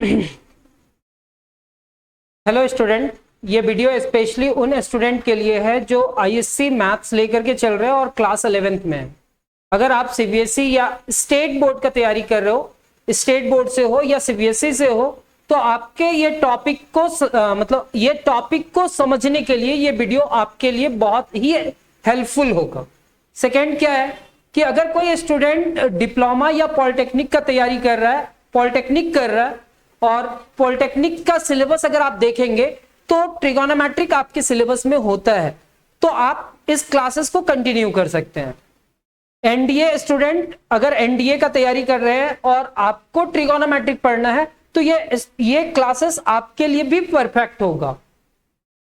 Hello student, ये video specially उन student के लिए है जो आईएससी मैथ्स लेकर के चल रहे हो और क्लास 11th में है। अगर आप सीबीएसई या स्टेट बोर्ड का तैयारी कर रहे हो, स्टेट बोर्ड से हो या सीबीएसई से हो, तो आपके ये टॉपिक को ये टॉपिक को समझने के लिए ये वीडियो आपके लिए बहुत ही हेल्पफुल होगा। सेकेंड क्या है कि अगर कोई स्टूडेंट डिप्लोमा या पॉलिटेक्निक का तैयारी कर रहा है, पॉलिटेक्निक कर रहा है, और पॉलिटेक्निक का सिलेबस अगर आप देखेंगे तो ट्रिगोनोमेट्रिक आपके सिलेबस में होता है, तो आप इस क्लासेस को कंटिन्यू कर सकते हैं। एनडीए स्टूडेंट अगर एनडीए का तैयारी कर रहे हैं और आपको ट्रिगोनोमेट्रिक पढ़ना है तो ये क्लासेस आपके लिए भी परफेक्ट होगा।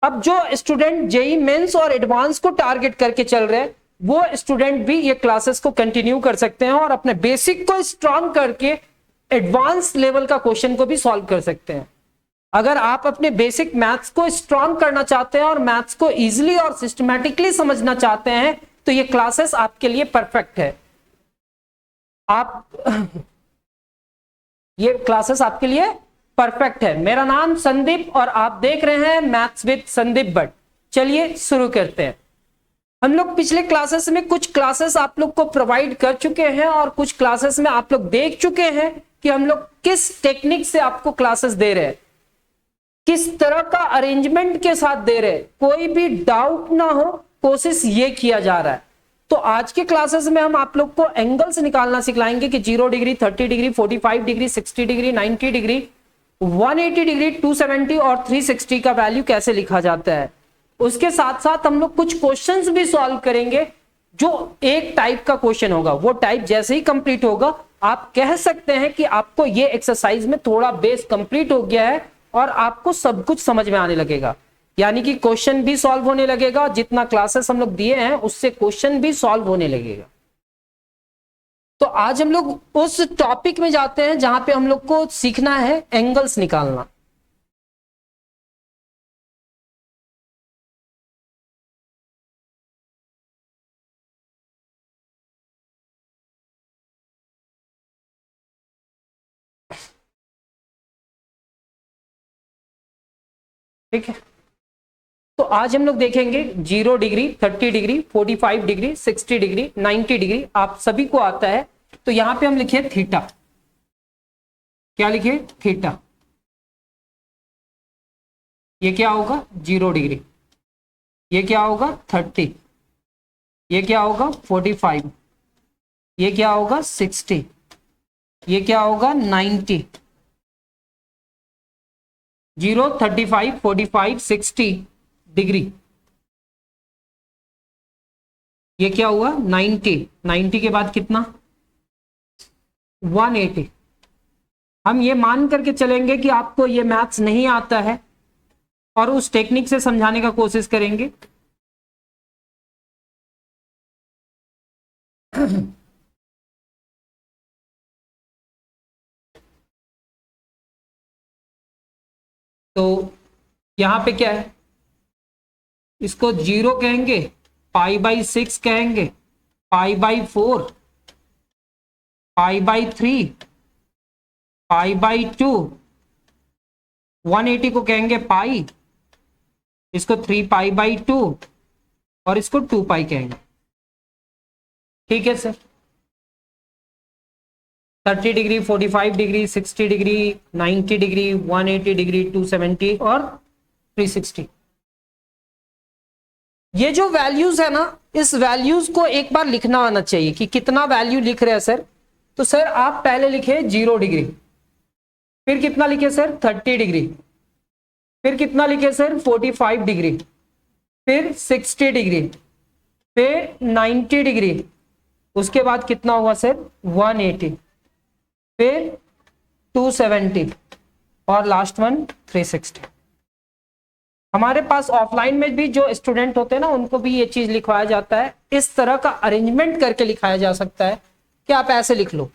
अब जो स्टूडेंट जेई मेंस और एडवांस को टारगेट करके चल रहे हैं वो स्टूडेंट भी ये क्लासेस को कंटिन्यू कर सकते हैं और अपने बेसिक को स्ट्रांग करके एडवांस लेवल का क्वेश्चन को भी सॉल्व कर सकते हैं। अगर आप अपने बेसिक मैथ्स को स्ट्रांग करना चाहते हैं और मैथ्स को इजीली और सिस्टमैटिकली समझना चाहते हैं तो ये क्लासेस आपके लिए परफेक्ट है। ये क्लासेस आपके लिए परफेक्ट है। मेरा नाम संदीप और आप देख रहे हैं मैथ्स विद संदीप भट्ट। चलिए शुरू करते हैं। हम लोग पिछले क्लासेस में कुछ क्लासेस आप लोग को प्रोवाइड कर चुके हैं और कुछ क्लासेस में आप लोग देख चुके हैं कि हम लोग किस टेक्निक से आपको क्लासेस दे रहे हैं, किस तरह का अरेंजमेंट के साथ दे रहे हैं, कोई भी डाउट ना हो, कोशिश ये किया जा रहा है। तो आज के क्लासेस में हम आप लोग को एंगल्स निकालना सिखाएंगे कि 0 degree, 30 degree, 45 degree, 60 degree, 90 degree, 180 degree, 270 और 360 का वैल्यू कैसे लिखा जाता है। उसके साथ साथ हम लोग कुछ क्वेश्चंस भी सॉल्व करेंगे जो एक टाइप का क्वेश्चन होगा। वो टाइप जैसे ही कंप्लीट होगा आप कह सकते हैं कि आपको ये एक्सरसाइज में थोड़ा बेस कंप्लीट हो गया है और आपको सब कुछ समझ में आने लगेगा, यानी कि क्वेश्चन भी सॉल्व होने लगेगा। जितना क्लासेस हम लोग दिए हैं उससे क्वेश्चन भी सॉल्व होने लगेगा। तो आज हम लोग उस टॉपिक में जाते हैं जहां पे हम लोग को सीखना है एंगल्स निकालना। ठीक है, तो आज हम लोग देखेंगे 0 degree, 30 degree, 45 degree, 60 degree, 90 degree आप सभी को आता है। तो यहां पे हम लिखे थीटा। क्या लिखे? थीटा। ये क्या होगा? 0 डिग्री। ये क्या होगा? 30। ये क्या होगा? 45। ये क्या होगा? 60। ये क्या होगा? 90। 0, 35, 45, 60 डिग्री। ये क्या हुआ? 90। 90 के बाद कितना? 180। हम ये मान करके चलेंगे कि आपको ये मैथ्स नहीं आता है और उस टेक्निक से समझाने का कोशिश करेंगे। तो यहां पे क्या है? इसको 0 कहेंगे, π/6 कहेंगे, π/4, π/3, π/2, 180 को कहेंगे पाई, इसको 3π/2 और इसको 2π कहेंगे। ठीक है sir. 30 degree, 45 degree, 60 degree, 90 degree, 180 degree, 270 और 360। ये जो वैल्यूज है ना, इस वैल्यूज को एक बार लिखना आना चाहिए कि कितना वैल्यू लिख रहे हैं सर। तो सर आप पहले लिखे 0 डिग्री, फिर कितना लिखे सर? 30 डिग्री, फिर कितना लिखे सर? 45 डिग्री, फिर 60 डिग्री, फिर 90 डिग्री, उसके बाद कितना हुआ सर? 180, फिर 270 और लास्ट वन 360। हमारे पास ऑफलाइन में भी जो स्टूडेंट होते हैं ना उनको भी ये चीज लिखवाया जाता है। इस तरह का अरेंजमेंट करके लिखाया जा सकता है कि आप ऐसे लिख लो।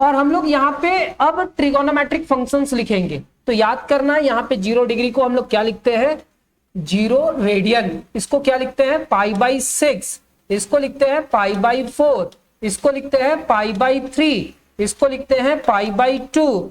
और हम लोग यहाँ पे अब ट्रिगोनोमेट्रिक फंक्शंस लिखेंगे। तो याद करना, यहाँ पे 0 डिग्री को हम लोग क्या लिखते हैं? 0 रेडियन। इसको क्या लिखते हैं? π/6। इसको लिखते हैं π/4। इसको लिखते हैं π/3। इसको लिखते हैं π/2।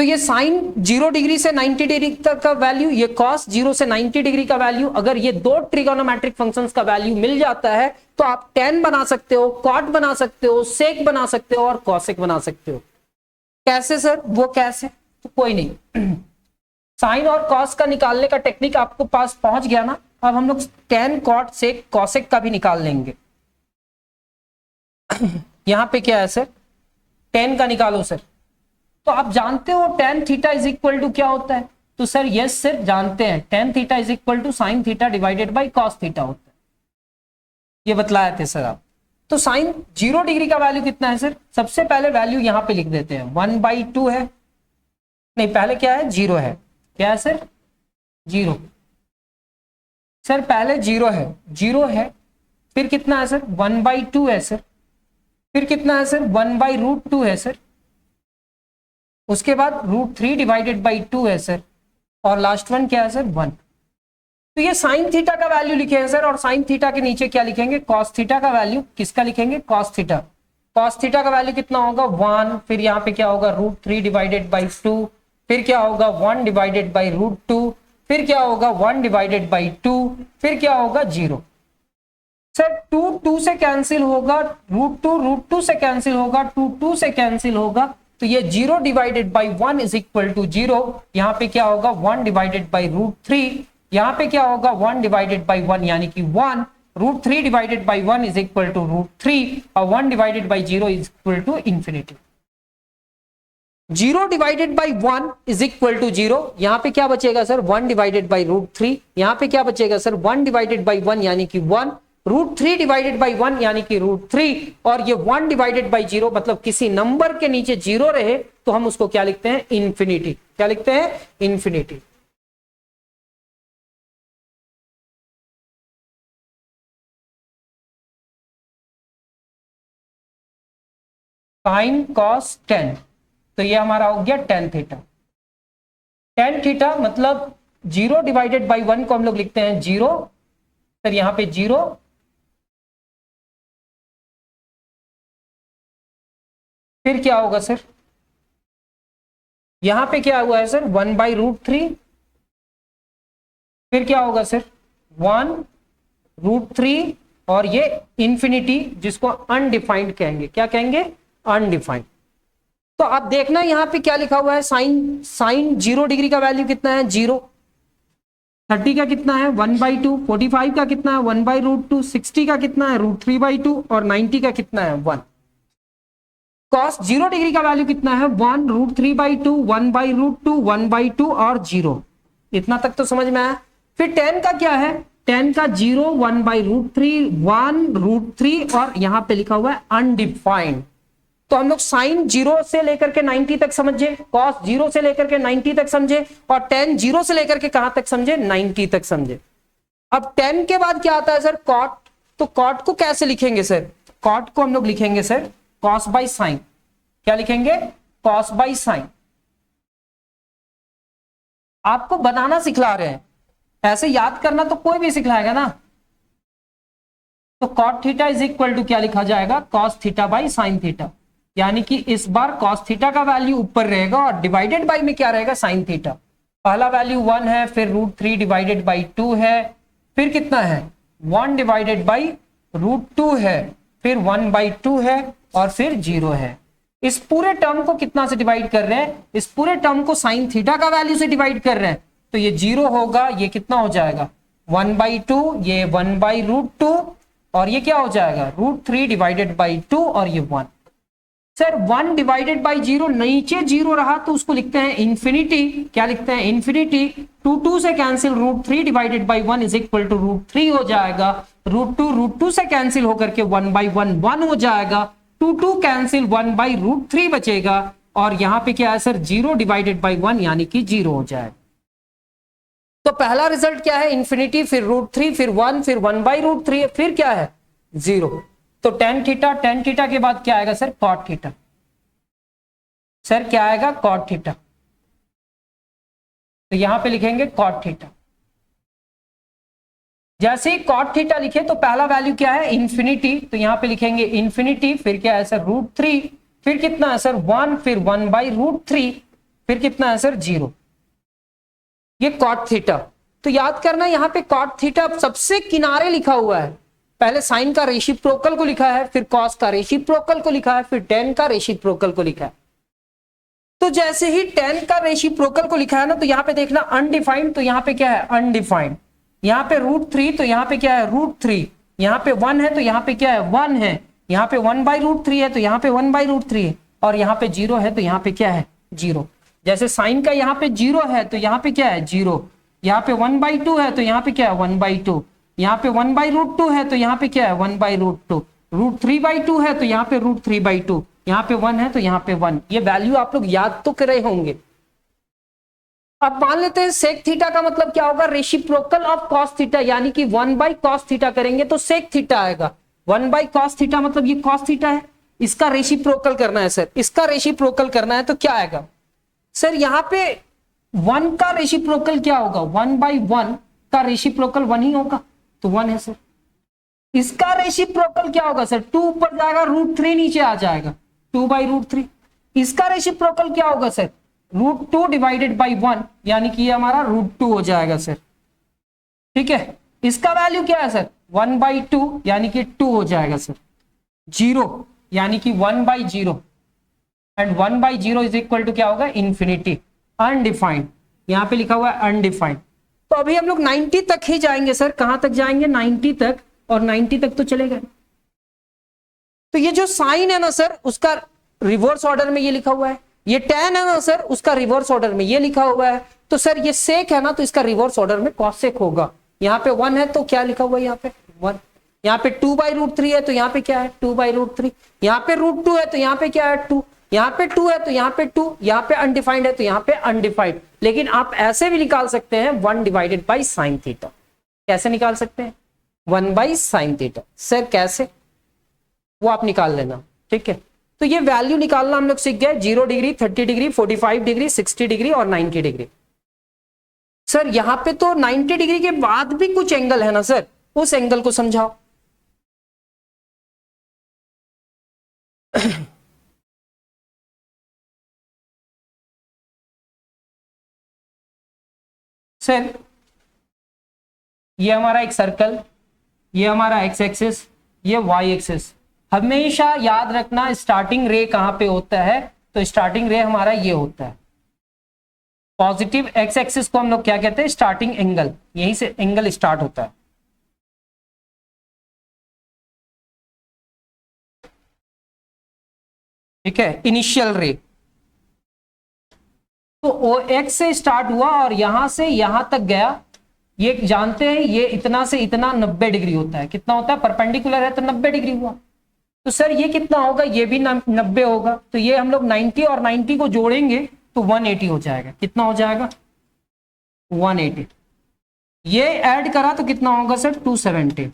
तो ये साइन 0 डिग्री से 90 डिग्री तक का वैल्यू, ये कॉस 0 से 90 डिग्री का वैल्यू, अगर ये दो ट्रिगोनोमेट्रिक फंक्शंस का वैल्यू मिल जाता है तो आप tan बना सकते हो, कॉट बना सकते हो, सेक बना सकते हो और कॉसेक बना सकते हो। कैसे सर? वो कैसे? तो कोई नहीं, साइन और कॉस का निकालने का टेक्निक आपको पास पहुंच गया ना। अब हम लोग tan, कॉट, सेक, कॉसेक का भी निकाल लेंगे। यहां पे क्या है सर? tan का निकालो सर। तो आप जानते हो tan theta is equal to क्या होता है? तो सर यस सर जानते हैं, tan theta is equal to sine theta divided by cos theta होता है, ये बतलाए थे सर आप। तो साइन 0 डिग्री का वैल्यू कितना है सर? सबसे पहले वैल्यू यहां पे लिख देते हैं, 1/2 है, नहीं पहले क्या है? 0 है। क्या है सर? 0 सर, पहले 0 है, 0 है, फिर कितना है सर? 1/2 है सर, फिर कितना है सर? 1/√2 है सर, उसके बाद √3 डिवाइडेड बाई 2 है सर, और लास्ट वन क्या है सर? 1। तो ये साइन थीटा का वैल्यू लिखे हैं सर, और साइन थीटा के नीचे क्या लिखेंगे? कॉस थीटा का वैल्यू। किसका लिखेंगे? Cos theta. कॉस थीटा का वैल्यू कितना होगा? 1। फिर यहाँ पे क्या होगा? √3 डिवाइडेड बाई 2, फिर क्या होगा? 1 डिवाइडेड बाई √2, फिर क्या होगा? 1 डिवाइडेड बाई 2, फिर क्या होगा? 0। सर 2 से कैंसिल होगा, √2 से कैंसिल होगा, 2 से कैंसिल होगा, तो ये 0 divided by 1 is equal to 0। यहाँ पे क्या होगा? 1 डिवाइडेड बाई √3, यहाँ पे क्या होगा? 1 डिवाइडेड बाई 1 यानी कि 1, √3 divided by 1 is equal to √3, और 1 divided by 0 is equal to infinity. 0 divided by 1 is equal to 0, यहाँ पे क्या बचेगा सर? 1 डिवाइडेड बाई √3, यहाँ पे क्या बचेगा सर? 1 डिवाइडेड बाई 1 यानी कि 1, √3 डिवाइडेड बाई 1 यानी कि √3, और ये 1 डिवाइडेड बाई 0, मतलब किसी नंबर के नीचे 0 रहे तो हम उसको क्या लिखते हैं? इंफिनिटी। क्या लिखते हैं? इंफिनिटी। साइन कॉस tan, तो ये हमारा हो गया tan थीटा। tan थीटा मतलब 0 डिवाइडेड बाई 1 को हम लोग लिखते हैं 0, सर यहाँ पे 0, फिर क्या होगा सर? यहां पे क्या हुआ है सर? 1/√3, फिर क्या होगा सर? 1√3, और ये इंफिनिटी, जिसको अनडिफाइंड कहेंगे। क्या कहेंगे? अनडिफाइंड। तो आप देखना यहां पे क्या लिखा हुआ है? साइन 0 डिग्री का वैल्यू कितना है? 0। 30 का कितना है? 1/2। 45 का कितना है? 1/√2। 60 का कितना है? √3/2, और 90 का कितना है? 1। कॉस 0 डिग्री का वैल्यू कितना है? 1, √3/2, 1/√2, 1/2 और 0। इतना तक तो समझ में आया। फिर tan का क्या है? tan का 0, 1/√3, 1√3, और यहां पे लिखा हुआ है अनडिफाइंड। तो हम लोग साइन 0 से लेकर के 90 तक समझे, कॉस 0 से लेकर के 90 तक समझे, और tan 0 से लेकर के कहां तक समझे? 90 तक समझे। अब tan के बाद क्या आता है सर? कॉट। तो कॉट को कैसे लिखेंगे सर? कॉट को हम लोग लिखेंगे सर कॉस बाई साइन। क्या लिखेंगे? Cos by sine. आपको बनाना सिखला रहे हैं, ऐसे याद करना तो कोई भी सिखलाएगा ना। तो cot theta is equal to क्या लिखा जाएगा? Cos theta by sine theta, यानी कि इस बार कॉस थीटा का वैल्यू ऊपर रहेगा और डिवाइडेड बाई में क्या रहेगा? Sine theta. पहला वैल्यू 1 है, फिर √3 डिवाइडेड बाई 2 है, फिर कितना है? 1 डिवाइडेड बाई √2 है, फिर 1/2 है, और फिर 0 है। इस पूरे टर्म को कितना से डिवाइड कर रहे हैं? इस पूरे टर्म को साइन थीटा का वैल्यू से डिवाइड कर रहे हैं, तो ये 0 होगा, ये कितना हो जाएगा? 1/2, ये 1/√2, और ये क्या हो जाएगा? √3 डिवाइडेड बाई 2, और ये 1। सर 1 डिवाइडेड बाई 0, नीचे 0 रहा तो उसको लिखते हैं इंफिनिटी। क्या लिखते हैं? इंफिनिटी। 2 से cancel, √3 divided by 1 is equal to √3 हो जाएगा, √2 से कैंसिल होकर के 1/1 1 हो जाएगा, 2 कैंसिल, 1/√3 बचेगा, और यहां पे क्या है सर? 0 डिवाइडेड बाई 1 यानी कि 0 हो जाएगा। तो पहला रिजल्ट क्या है? इंफिनिटी, फिर √3, फिर 1, फिर 1/√3, फिर क्या है? 0। तो tan थीटा के बाद क्या आएगा सर? Cot theta. सर क्या आएगा? Cot theta. तो यहां पे लिखेंगे कॉट थीटा। जैसे ही कॉट थीटा लिखे तो पहला वैल्यू क्या है? इंफिनिटी, तो यहां पे लिखेंगे इंफिनिटी, फिर क्या है सर? √3, फिर कितना है सर? 1, फिर 1/√3, फिर कितना है सर 0। ये कॉट थीटा। तो याद करना यहाँ पे कॉट थीटा सबसे किनारे लिखा हुआ है, पहले साइन का रेसिप्रोकल को लिखा है, फिर कॉस का रेसिप्रोकल को लिखा है, फिर टेन का रेसिप्रोकल को लिखा है। तो जैसे ही टेन का रेसिप्रोकल को लिखा है ना, तो यहाँ पे देखना अनडिफाइंड, तो यहाँ पे क्या है अनडिफाइंड। यहाँ पे √3 तो यहाँ पे क्या है √3। यहाँ पे 1 है तो यहाँ पे क्या है 1 है। यहाँ पे 1/√3 है तो यहाँ पे 1/√3 है। और यहाँ पे 0 है तो यहाँ पे क्या है 0। जैसे साइन का यहाँ पे 0 है तो यहाँ पे क्या है 0। यहाँ पे 1/2 है तो यहाँ पे क्या है 1/2। यहाँ पे 1/√2 है तो यहाँ पे क्या है 1/√2। √3/2 है तो यहाँ पे √3/2। यहाँ पे 1 है तो यहाँ पे 1। ये वैल्यू आप लोग याद तो कर रहे होंगे। अब मान लेते हैं सेक थीटा का मतलब क्या होगा, रेसिप्रोकल ऑफ कॉस थीटा, यानी कि 1/cos थीटा करेंगे तो सेक थीटा आएगा। 1/cos थीटा मतलब ये कॉस थीटा है, इसका रेसिप्रोकल करना है सर, इसका रेसिप्रोकल करना है तो क्या आएगा सर, यहाँ पे 1 का रेसिप्रोकल क्या होगा, 1/1 का रेसिप्रोकल 1 ही होगा तो 1 है सर। इसका रेसिप्रोकल क्या होगा सर, 2 ऊपर जाएगा √3 नीचे आ जाएगा 2/√3। इसका रेसिप्रोकल क्या होगा सर, √2 डिवाइडेड बाई 1, यानी कि ये हमारा √2 हो जाएगा सर। ठीक है, इसका वैल्यू क्या है सर 1/2 यानी कि 2 हो जाएगा सर। 0 यानी कि 1/0 एंड 1/0 इज इक्वल टू क्या होगा इंफिनिटी, अनडिफाइंड। यहां पे लिखा हुआ है अनडिफाइंड। तो अभी हम लोग 90 तक ही जाएंगे सर, कहां तक जाएंगे 90 तक, और 90 तक तो चलेगा। तो ये जो साइन है ना सर उसका रिवर्स ऑर्डर में ये लिखा हुआ है, ये tan है ना सर उसका रिवर्स ऑर्डर में ये लिखा हुआ है। तो सर ये सेक है ना तो इसका रिवर्स ऑर्डर में कॉसेक होगा। यहाँ पे 1 है तो क्या लिखा हुआ है यहाँ पे 1। यहाँ पे 2/√3 है तो यहाँ पे क्या है 2/√3। यहाँ पे √2 है तो यहाँ पे क्या है 2। यहाँ पे 2 है तो यहाँ पे 2। यहाँ पे अनडिफाइंड है तो यहाँ पे अनडिफाइंड। लेकिन आप ऐसे भी निकाल सकते हैं 1 डिवाइडेड बाई साइन थीटा। कैसे निकाल सकते हैं 1/sin थीटा सर, कैसे वो आप निकाल लेना। ठीक है, तो ये वैल्यू निकालना हम लोग सीख गए, 0 डिग्री, 30 डिग्री, 45 डिग्री, 60 डिग्री और 90 डिग्री। सर यहां पे तो 90 डिग्री के बाद भी कुछ एंगल है ना सर, उस एंगल को समझाओ। सर ये हमारा एक सर्कल, ये हमारा एक्स एक्सिस, ये वाई एक्सिस। हमेशा याद रखना स्टार्टिंग रे कहां पे होता है, तो स्टार्टिंग रे हमारा ये होता है। पॉजिटिव एक्स एक्सिस को हम लोग क्या कहते हैं स्टार्टिंग एंगल, यहीं से एंगल स्टार्ट होता है। ठीक है, इनिशियल रे तो ओ एक्स से स्टार्ट हुआ और यहां से यहां तक गया। ये जानते हैं ये इतना से इतना 90 डिग्री होता है। कितना होता है, परपेंडिकुलर है तो 90 डिग्री हुआ। तो सर ये कितना होगा, ये भी 90 होगा। तो ये हम लोग 90 और 90 को जोड़ेंगे तो 180 हो जाएगा। कितना हो जाएगा 180। ये ऐड करा तो कितना होगा सर 270,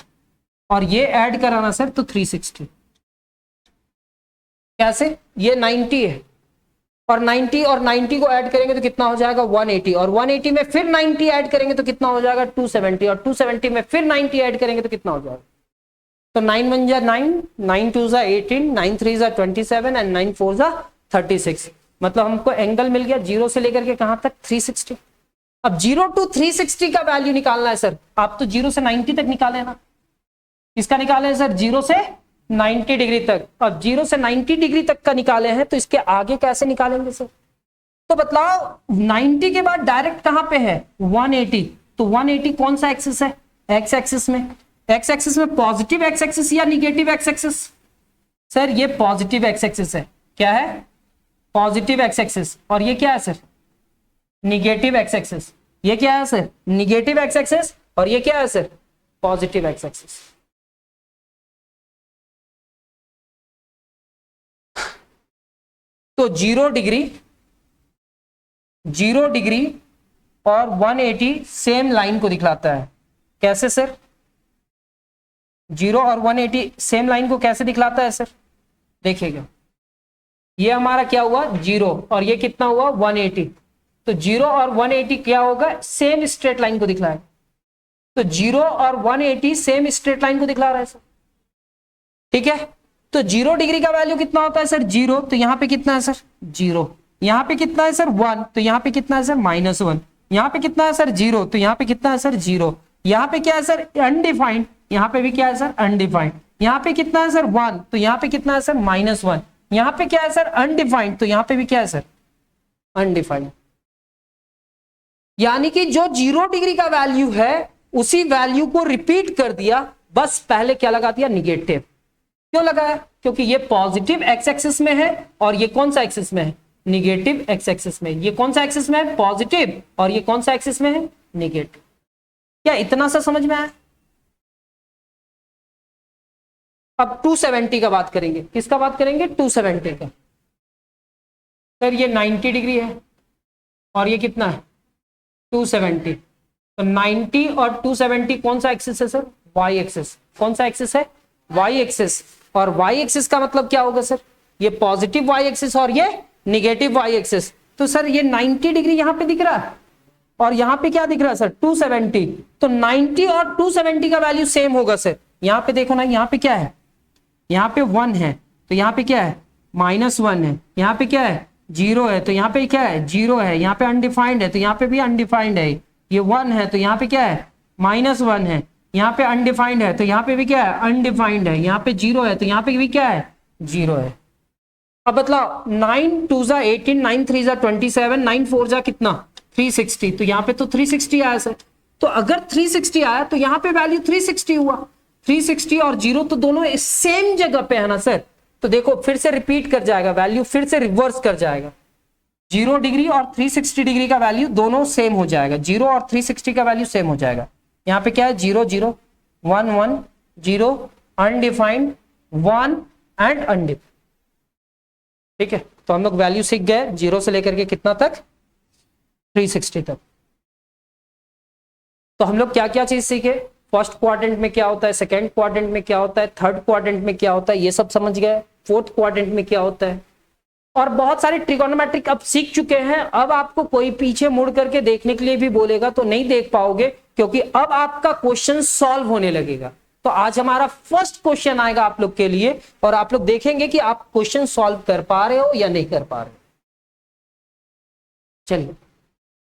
और ये ऐड कराना सर तो 360। कैसे, ये 90 है और 90 और 90 को ऐड करेंगे तो कितना हो जाएगा 180, और 180 में फिर 90 ऐड करेंगे तो कितना हो जाएगा 270, और 270 में फिर 90 ऐड करेंगे तो कितना हो जाएगा। तो 9 1 जा 9, 9 2 जा 18, 9 3 जा 27 एंड 9 4 जा 36। मतलब हमको एंगल मिल गया 0 से लेकर के कहां तक 360। अब 0 to 360 का वैल्यू निकालना है सर। आप तो 0 से 90 तक निकाले ना, इसका निकाले सर 0 से 90 डिग्री तक। अब 0 से 90 डिग्री तक का निकाले हैं तो इसके आगे कैसे निकालेंगे सर। तो बतलाओ 90 के बाद डायरेक्ट कहां पे है 180। तो 180 कौन सा एक्सिस है, एक्स एक्सिस में। एक्स एक्सिस में पॉजिटिव एक्स एक्सिस या निगेटिव एक्स एक्सिस। सर ये पॉजिटिव एक्स एक्सिस है। क्या है, पॉजिटिव एक्स एक्सिस। और ये क्या है सर, निगेटिव एक्स एक्सिस। ये क्या है सर, निगेटिव एक्स एक्सिस। और ये क्या है सर, पॉजिटिव एक्स एक्सिस। तो 0 डिग्री और 180 सेम लाइन को दिखलाता है। कैसे सर, 0 और 180 सेम लाइन को कैसे दिखलाता है सर, देखिएगा। ये हमारा क्या हुआ 0 और ये कितना हुआ 180। तो 0 और 180 क्या होगा, सेम स्ट्रेट लाइन को दिखलाएगा। तो 0 और 180 सेम स्ट्रेट लाइन को दिखला रहा है सर। ठीक है, तो 0 डिग्री का वैल्यू कितना होता है सर 0। तो यहां पे कितना है सर 0। यहाँ पे कितना है सर 1, तो यहाँ पे कितना है सर -1, यहाँ पे कितना है सर 0, तो यहाँ पे कितना है सर 0, यहाँ पे क्या है सर अनडिफाइंड, यहाँ पे भी क्या है सर अनडिफाइंड, यहाँ पे कितना है सर 1, तो यहाँ पे कितना है सर -1, यहाँ पे क्या है सर अनडिफाइंड, तो यहाँ पे भी क्या है सर अनडिफाइंड। यानी कि जो 0 डिग्री का वैल्यू है उसी वैल्यू को रिपीट कर दिया, बस पहले क्या लगा दिया निगेटिव। क्यों लगाया? क्योंकि ये पॉजिटिव एक्स एक्सिस में है और ये कौन सा एक्सिस में है निगेटिव एक्स एक्सिस में। ये कौन सा एक्सिस में है पॉजिटिव और ये कौन सा एक्सिस में है निगेटिव। क्या इतना सा समझ में आया? अब 270 का बात करेंगे। किसका बात करेंगे 270 का। सर ये 90 डिग्री है और ये कितना है 270, तो 90 और 270 कौन सा एक्सिस है सर वाई एक्सिस। कौन सा एक्सिस है वाई एक्सिस, और वाई एक्सिस का मतलब क्या होगा सर ये पॉजिटिव वाई एक्सिस और ये निगेटिव वाई एक्सिस। तो सर ये 90 डिग्री यहां पे दिख रहा है और यहां पे क्या दिख रहा है सर 270, तो 90 और 270 का वैल्यू सेम होगा सर। यहां पे देखो ना, यहां पे क्या है, यहां पे 1 है तो यहां पे क्या है -1 है, यहां पे क्या है 0 है तो यहां पे क्या है 0 है, यहां पे अनडिफाइंड है तो यहां पे भी अनडिफाइंड है, ये 1 है तो यहां पे क्या है -1 है, यहाँ पे अनडिफाइंड है तो यहाँ पे भी क्या है अनडिफाइंड है, यहाँ पे 0 है तो यहाँ पे भी क्या है 0 है। अब बतलाओ 9 2 जा 18, 9 3 जा 27, 9 4 जा कितना 360, तो यहाँ पे तो 360 आया सर। तो अगर 360 आया तो यहाँ पे वैल्यू 360 हुआ, 360 और 0 तो दोनों सेम जगह पे है ना सर। तो देखो फिर से रिपीट कर जाएगा वैल्यू, फिर से रिवर्स कर जाएगा, 0 डिग्री और 360 डिग्री का वैल्यू दोनों सेम हो जाएगा, 0 और 360 का वैल्यू सेम हो जाएगा। यहाँ पे क्या है 0 0 1 1 0 अनडिफाइंड 1 एंड अनडिफाइंड। ठीक है, तो हम लोग वैल्यू सीख गए 0 से लेकर के कितना तक 360 तक। तो हम लोग क्या क्या चीज सीखे, फर्स्ट क्वाड्रेंट में क्या होता है, सेकंड क्वाड्रेंट में क्या होता है, थर्ड क्वाड्रेंट में क्या होता है, ये सब समझ गए। फोर्थ क्वाड्रेंट में क्या होता है, और बहुत सारे ट्रिगोनोमेट्रिक अब सीख चुके हैं। अब आपको कोई पीछे मुड़ करके देखने के लिए भी बोलेगा तो नहीं देख पाओगे, क्योंकि अब आपका क्वेश्चन सॉल्व होने लगेगा। तो आज हमारा फर्स्ट क्वेश्चन आएगा आप लोग के लिए और आप लोग देखेंगे कि आप क्वेश्चन सॉल्व कर पा रहे हो या नहीं कर पा रहे हो। चलिए,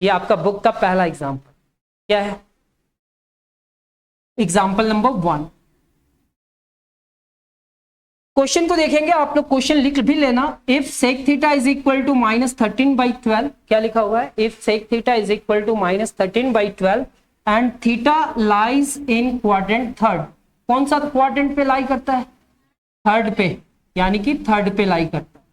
ये आपका बुक का पहला एग्जाम्पल क्या है, एग्जाम्पल नंबर 1। क्वेश्चन को देखेंगे, आप लोग क्वेश्चन लिख भी लेना। If sec theta is equal to -13/12, क्या लिखा हुआ है, if sec theta is equal to -13/12 and theta lies in quadrant third. कौन सा क्वाड्रेंट पे लाई करता है, थर्ड पे, यानी कि थर्ड पे लाई करता है।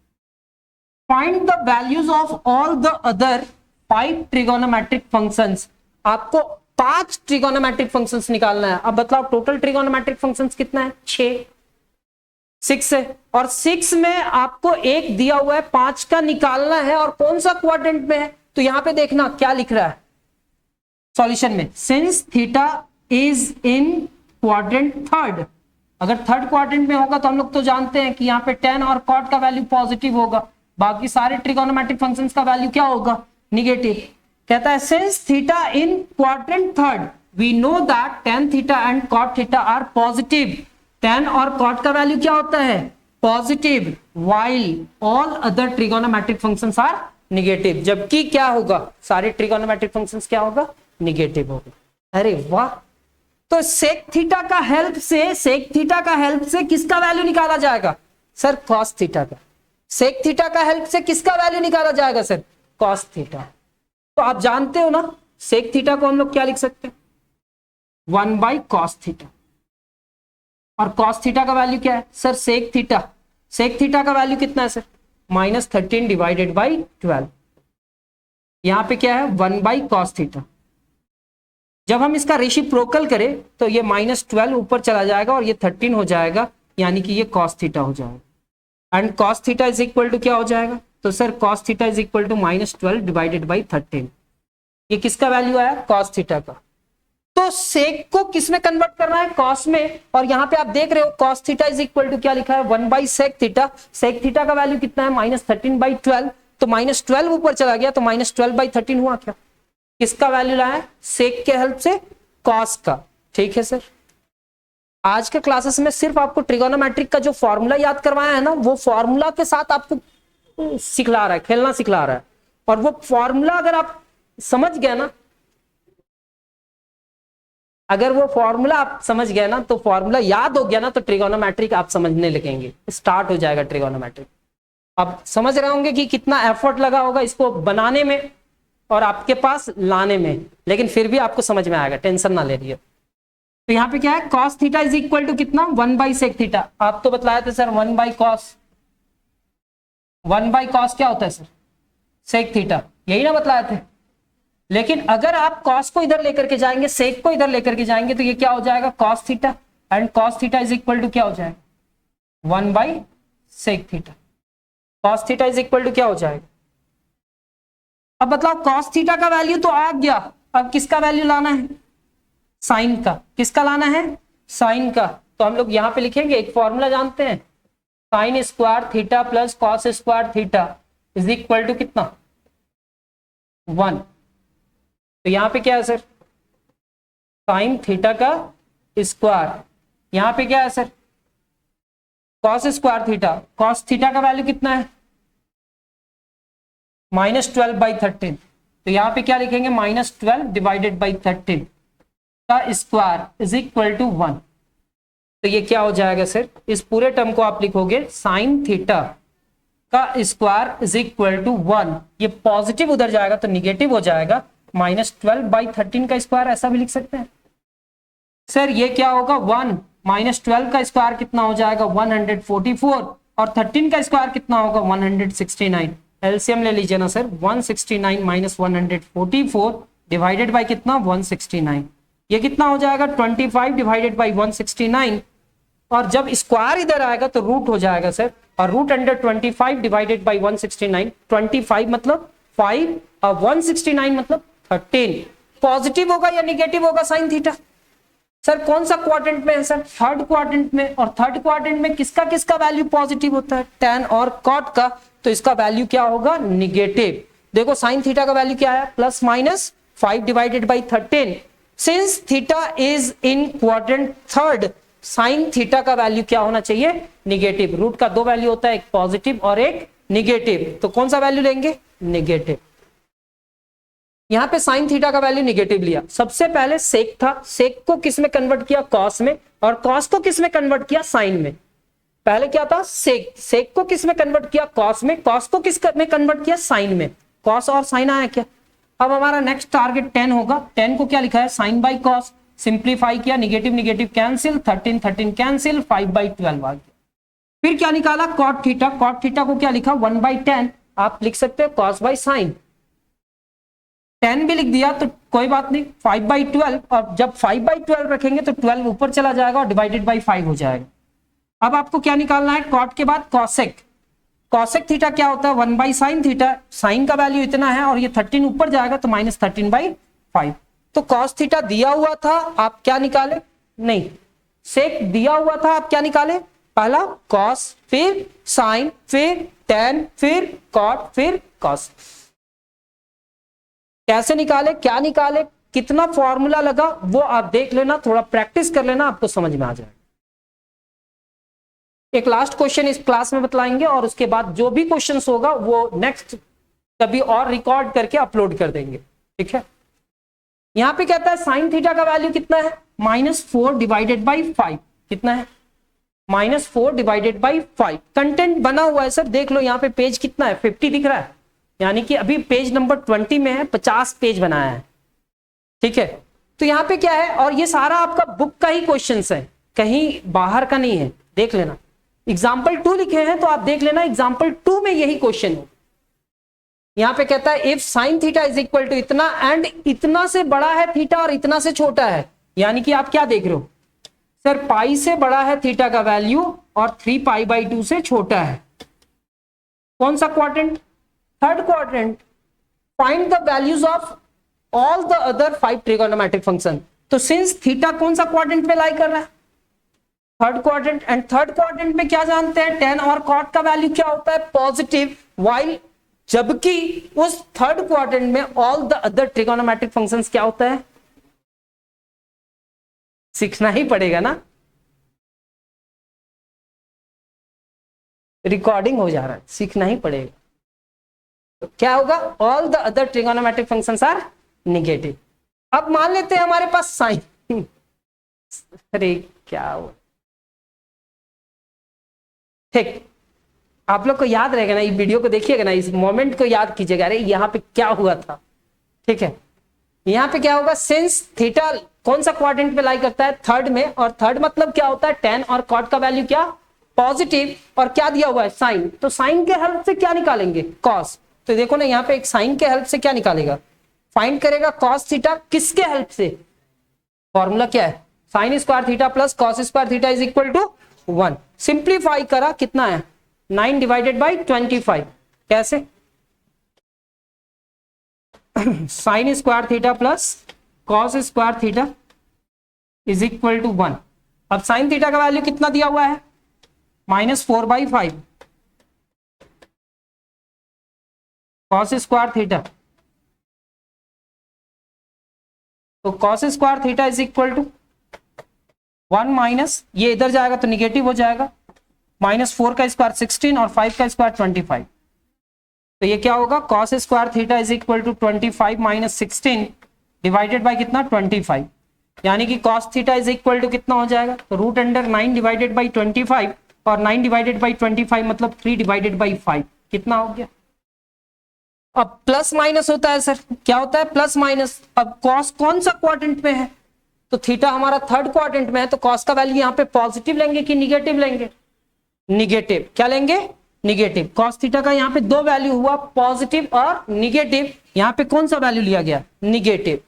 Find the values of all the other 5 trigonometric functions. आपको 5 ट्रिगोनोमेट्रिक फंक्शंस निकालना है। अब बताओ टोटल ट्रिगोनोमेट्रिक फंक्शंस कितना है 6 है, और 6 में आपको एक दिया हुआ है 5 का निकालना है, और कौन सा क्वाड्रेंट में है। तो यहां पे देखना क्या लिख रहा है सॉल्यूशन में, since theta is in quadrant third. अगर थर्ड क्वाड्रेंट में होगा तो हम लोग तो जानते हैं कि यहाँ पे tan और cot का वैल्यू पॉजिटिव होगा, बाकी सारे ट्रिगोनोमेट्रिक फंक्शंस का वैल्यू क्या होगा निगेटिव। कहता है since theta in quadrant third we know that tan theta and cot theta are positive. tan और cot का वैल्यू क्या होता है positive, while all other trigonometric functions are negative. जबकि क्या होगा, सारे ट्रिगोनोमेट्रिक फंक्शंस क्या होगा निगेटिव होगा। अरे वाह, तो सेक थीटा का हेल्प से किसका वैल्यू निकाला जाएगा सर cos थीटा का। सेक थीटा का हेल्प से किसका वैल्यू निकाला जाएगा सर cos थीटा। तो आप जानते हो ना सेक थीटा को हम लोग क्या लिख सकते हैं 1/cos थीटा, और cos थीटा का वैल्यू क्या है सर सेक थीटा का वैल्यू कितना है सर -13/12। यहां पे क्या है 1/cos थीटा। जब हम इसका रेसिप्रोकल करें तो ये -12 ऊपर चला जाएगा और ये 13 हो जाएगा, यानी कि ये cos थीटा हो जाएगा। And cos theta is equal to क्या हो जाएगा, तो sir cos theta is equal to -12/13। ये किसका वैल्यू आया cos थीटा का। तो सेक को किस में कन्वर्ट करना है cos में, और यहाँ पे आप देख रहे हो cos theta is equal to क्या लिखा है 1/sec थीटा। सेक थीटा का वैल्यू कितना है -13/12, तो -12 ऊपर चला गया तो -12/13 हुआ क्या। किसका वैल्यू लाया सेक के हेल्प से cos का। ठीक है सर, आज के क्लासेस में सिर्फ आपको ट्रिगोनोमेट्रिक का जो फॉर्मूला याद करवाया है ना, वो फॉर्मूला के साथ आपको सिखला रहा है, खेलना सिखला रहा है। और वो फॉर्मूला अगर आप समझ गए ना, अगर वो फॉर्मूला आप समझ गए ना, तो फॉर्मूला याद हो गया ना, तो ट्रिगोनोमेट्रिक आप समझने लगेंगे, स्टार्ट हो जाएगा ट्रिगोनोमेट्रिक। आप समझ रहे होंगे कि कितना एफर्ट लगा होगा इसको बनाने में और आपके पास लाने में, लेकिन फिर भी आपको समझ में आएगा, टेंशन ना ले रही। तो यहाँ पे क्या है, cos theta is equal to कितना, 1/sec थीटा। आप तो बतलाए थे सर 1/cos, 1/cos क्या होता है सर, sec थीटा, यही ना बतलाए थे। लेकिन अगर आप cos को इधर लेकर के जाएंगे, sec को इधर लेकर के जाएंगे, तो ये क्या हो जाएगा, cos theta, and cos theta is equal to क्या हो जाएगा, 1/sec theta. cos theta is equal to क्या हो जाएगा। अब बताओ cos थीटा का वैल्यू तो आ गया, अब किसका वैल्यू लाना है, साइन का। किसका लाना है, साइन का। तो हम लोग यहां पे लिखेंगे, एक फॉर्मूला जानते हैं, sine square theta plus cos square theta is equal to कितना, 1। तो यहां पे क्या है सर, साइन थीटा का स्क्वायर, यहां पे क्या है sir, cos square theta. Cos theta का वैल्यू कितना है, -12/13। तो यहां पे क्या लिखेंगे, -12 डिवाइडेड बाई 13 का स्क्वायर इज इक्वल टू 1। तो ये क्या हो जाएगा सर, इस पूरे टर्म को आप लिखोगे साइन थीटा का स्क्वायर इज इक्वल टू 1। ये पॉजिटिव उधर जाएगा तो निगेटिव हो जाएगा, -12/13 का स्क्वायर, ऐसा भी लिख सकते हैं सर। ये क्या होगा, 1 -12 का स्क्वायर कितना हो जाएगा, 144, और 13 का स्क्वायर कितना होगा, 169। एलसीएम ले लीजिए ना सर, 169 - 144 डिवाइडेड बाई कितना, 169। ये कितना हो जाएगा, 25 डिवाइडेड बाई 169, और जब स्क्वायर इधर आएगा तो रूट हो जाएगा सर, और रूट अंडर 25 डिवाइडेड बाई 169, 25 मतलब 5 और 169 मतलब 13। पॉजिटिव होगा या निगेटिव होगा साइन थीटा, सर कौन सा क्वाड्रेंट में है सर, थर्ड क्वाड्रेंट में। और थर्ड क्वाड्रेंट में किसका किसका वैल्यू पॉजिटिव होता है, tan और cot का, तो इसका वैल्यू क्या होगा, निगेटिव। देखो साइन थीटा का वैल्यू क्या है, +/5 divided by 13। Since theta is in quadrant third, sign theta का वैल्यू क्या होना चाहिए, निगेटिव। रूट का 2 वैल्यू होता है, एक पॉजिटिव और एक निगेटिव, तो कौन सा वैल्यू लेंगे, निगेटिव। यहां पे साइन थीटा का वैल्यू निगेटिव लिया। सबसे पहले सेक था, सेक को किस में कन्वर्ट किया, कॉस में, और कॉस को किस में कन्वर्ट किया, साइन में। पहले क्या था, सेक, सेक को किस में कन्वर्ट किया, कॉस में, कॉस को किस में कन्वर्ट किया, साइन में। कॉस और साइन आया क्या। अब हमारा नेक्स्ट टारगेट 10 होगा। 10 को क्या लिखा है, साइन बाई कॉस, सिंप्लीफाई किया, निगेटिव निगेटिव कैंसिल, 13 कैंसिल, 5/12 आ गया। फिर क्या निकाला, कॉट थीटा। कॉट थीटा को क्या लिखा, 1/10। आप लिख सकते हो कॉस बाई साइन। 10 भी लिख दिया तो कोई बात नहीं, 5/12, और जब 5/12 रखेंगे तो 12 ऊपर चला जाएगा और डिवाइडेड बाई 5 हो जाएगा। अब आपको क्या निकालना है, कॉट के बाद कॉसेक। कॉसेक थीटा क्या होता है, 1/sin थीटा। साइन का वैल्यू इतना है और ये 13 ऊपर जाएगा तो -13/5। तो कॉस थीटा दिया हुआ था, आप क्या निकाले, नहीं, सेक दिया हुआ था, आप क्या निकाले, पहला कॉस, फिर साइन, फिर tan, फिर कॉट, फिर कॉस। कैसे निकाले, क्या निकाले, कितना फॉर्मूला लगा, वो आप देख लेना, थोड़ा प्रैक्टिस कर लेना, आपको समझ में आ जाएगा। एक लास्ट क्वेश्चन इस क्लास में बतलाएंगे और उसके बाद जो भी क्वेश्चंस होगा वो नेक्स्ट कभी और रिकॉर्ड करके अपलोड कर देंगे, ठीक है। यहां पे कहता है साइन थीटा का वैल्यू कितना है, -4 डिवाइडेड बाई 5। कितना है, -4 डिवाइडेड बाई 5। कंटेंट बना हुआ है सर, देख लो यहाँ पे पेज कितना है, 50 दिख रहा है, यानी कि अभी पेज नंबर 20 में है, 50 पेज बनाया है, ठीक है। तो यहाँ पे क्या है, और ये सारा आपका बुक का ही क्वेश्चन है, कहीं बाहर का नहीं है, देख लेना। एग्जाम्पल 2 लिखे हैं तो आप देख लेना, एग्जाम्पल 2 में यही क्वेश्चन हो। यहां पे कहता है if sine theta is equal to इतना एंड इतना से बड़ा है थीटा और इतना से छोटा है, यानी कि आप क्या देख रहे हो सर, पाई से बड़ा है थीटा का वैल्यू और 3π/2 से छोटा है। कौन सा quadrant, third quadrant. Find the values of all the other 5 trigonometric function. तो सिंस थीटा कौन सा क्वाड्रेंट में लाई कर रहा है, third quadrant, and third quadrant में क्या जानते हैं, tan और cot का वैल्यू क्या होता है, पॉजिटिव, वाइल जबकि उस थर्ड क्वाड्रेंट में all the other trigonometric functions क्या होता है, सीखना ही पड़ेगा ना, रिकॉर्डिंग हो जा रहा है, सीखना ही पड़ेगा। तो क्या होगा, all the other trigonometric functions are negative. अब मान लेते हैं हमारे पास साइन, अरे क्या हुआ, ठीक, आप लोग को याद रहेगा ना, ये वीडियो को देखिएगा ना, इस मोमेंट को याद कीजिएगा, अरे यहाँ पे क्या हुआ था। ठीक है, यहाँ पे क्या होगा, सिंस थीटा कौन सा क्वाड्रेंट पे लाई करता है, थर्ड में, और थर्ड मतलब क्या होता है, टेन, और कॉट का वैल्यू क्या, पॉजिटिव, और क्या दिया हुआ है, साइन, तो साइन के हेल्प से क्या निकालेंगे, कॉस। तो देखो ना यहाँ पे एक साइन के हेल्प से क्या निकालेगा, फाइंड करेगा कॉस थीटा, किसके हेल्प से, फॉर्मूला क्या है, sine square theta plus cos square theta is equal to 1। Simplify करा, कितना है, 9 डिवाइडेड बाई 25, कैसे, sine square theta plus cos square theta is equal to 1। अब साइन थीटा का वैल्यू कितना दिया हुआ है, -4/5, कॉस स्क्वायर थीटा, तो cos square theta is equal to 1 minus, ये इधर जाएगा तो निगेटिव हो जाएगा, -4 का स्क्वायर 16 और 5 का स्क्वायर 25, तो ये क्या होगा, cos square theta is equal to 25 minus 16 divided by कितना, 25, यानी कि cos theta is equal to कितना हो जाएगा, तो √9 डिवाइडेड बाई 25, और 9 डिवाइडेड बाई 25 मतलब 3 डिवाइडेड बाई 5, कितना हो गया। अब प्लस माइनस होता है सर, क्या होता है, प्लस माइनस। अब कॉस कौन सा क्वाड्रेंट में है, तो थीटा हमारा थर्ड क्वाड्रेंट में है, तो कॉस का वैल्यू यहाँ पे पॉजिटिव लेंगे कि निगेटिव लेंगे, निगेटिव, क्या लेंगे, निगेटिव। कॉस थीटा का यहाँ पे दो वैल्यू हुआ, पॉजिटिव और निगेटिव, यहाँ पे कौन सा वैल्यू लिया गया, निगेटिव।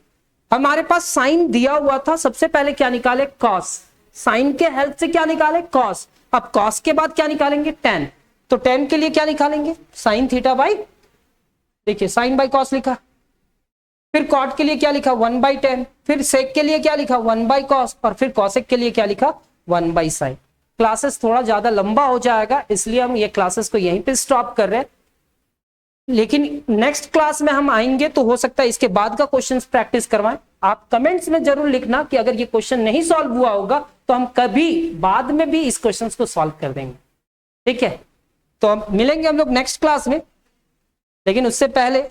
हमारे पास साइन दिया हुआ था, सबसे पहले क्या निकाले, कॉस, साइन के हेल्प से क्या निकाले, कॉस। अब कॉस के बाद क्या निकालेंगे, टेन, तो टेन के लिए क्या निकालेंगे, साइन थीटा बाई, देखिए साइन बाई कॉस लिखा, फिर कॉट के लिए क्या लिखा, 1/10, फिर सेक के लिए क्या लिखा, 1/cos, और फिर कॉसेक के लिए क्या लिखा, 1/sin। क्लासेस थोड़ा ज्यादा लंबा हो जाएगा, इसलिए हम ये क्लासेस को यहीं पे स्टॉप कर रहे हैं, लेकिन नेक्स्ट क्लास में हम आएंगे तो हो सकता है इसके बाद का क्वेश्चंस प्रैक्टिस करवाएं। आप कमेंट्स में जरूर लिखना कि अगर ये क्वेश्चन नहीं सॉल्व हुआ होगा तो हम कभी बाद में भी इस क्वेश्चंस को सॉल्व कर देंगे, ठीक है। तो हम मिलेंगे हम लोग नेक्स्ट क्लास में, लेकिन उससे पहले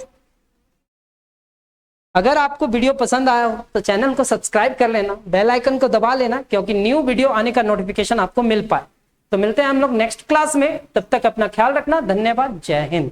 अगर आपको वीडियो पसंद आया हो तो चैनल को सब्सक्राइब कर लेना, बेल आइकन को दबा लेना, क्योंकि न्यू वीडियो आने का नोटिफिकेशन आपको मिल पाए। तो मिलते हैं हम लोग नेक्स्ट क्लास में, तब तक अपना ख्याल रखना, धन्यवाद, जय हिंद।